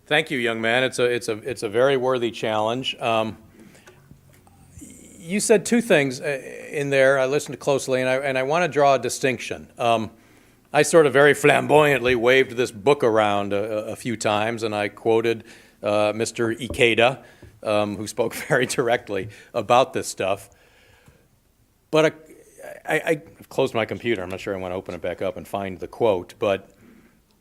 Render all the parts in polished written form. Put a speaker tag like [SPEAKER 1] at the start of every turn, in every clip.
[SPEAKER 1] Thank you, young man. It's a very worthy challenge. You said two things in there. I listened closely, and I want to draw a distinction. I sort of very flamboyantly waved this book around a few times, and I quoted Mr. Ikeda, who spoke very directly about this stuff. But I closed my computer. I'm not sure I want to open it back up and find the quote, but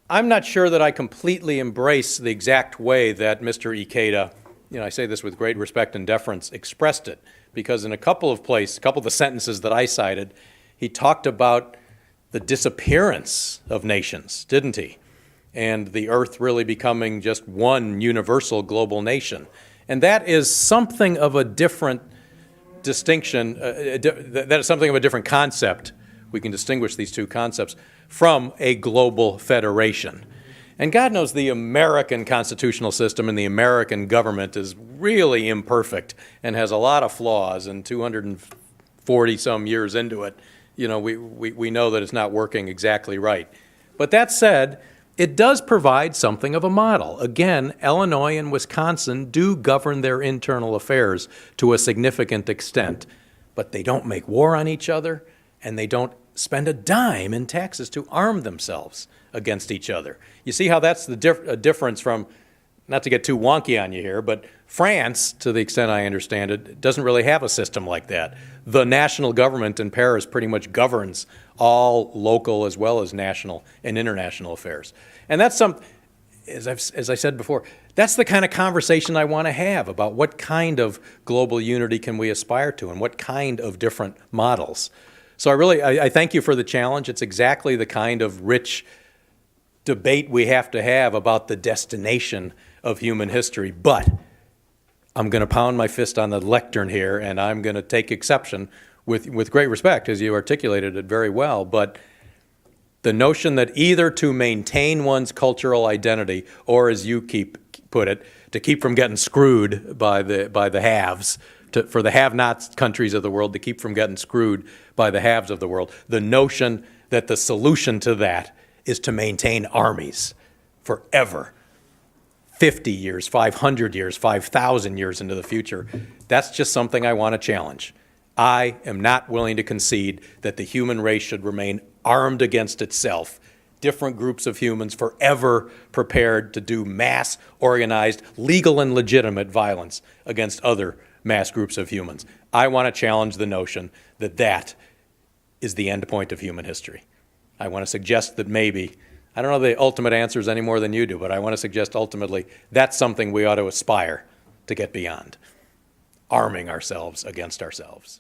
[SPEAKER 1] I'm not sure that I completely embrace the exact way that Mr. Ikeda, I say this with great respect and deference, expressed it, because in a couple of the sentences that I cited, he talked about the disappearance of nations, didn't he? And the earth really becoming just one universal global nation. And that is something of a different distinction, that is something of a different concept. We can distinguish these two concepts from a global federation. And God knows the American constitutional system and the American government is really imperfect and has a lot of flaws, and 240 some years into it, we know that it's not working exactly right. But that said, it does provide something of a model. Again, Illinois and Wisconsin do govern their internal affairs to a significant extent, but they don't make war on each other, and they don't spend a dime in taxes to arm themselves against each other. You see how that's a difference from, not to get too wonky on you here, but France, to the extent I understand it, doesn't really have a system like that. The national government in Paris pretty much governs all local as well as national and international affairs. And that's as I said before, that's the kind of conversation I want to have about what kind of global unity can we aspire to and what kind of different models. So I thank you for the challenge. It's exactly the kind of rich debate we have to have about the destination of human history. But I'm going to pound my fist on the lectern here, and I'm going to take exception with great respect, as you articulated it very well. But the notion that either to maintain one's cultural identity, or as you put it, to keep from getting screwed by the haves, for the have-nots countries of the world to keep from getting screwed by the haves of the world, the notion that the solution to that is to maintain armies forever, 50 years, 500 years, 5,000 years into the future, that's just something I want to challenge. I am not willing to concede that the human race should remain armed against itself, different groups of humans forever prepared to do mass, organized, legal and legitimate violence against other mass groups of humans. I want to challenge the notion that that is the end point of human history. I want to suggest that maybe, I don't know the ultimate answers any more than you do, but I want to suggest ultimately that's something we ought to aspire to get beyond, arming ourselves against ourselves.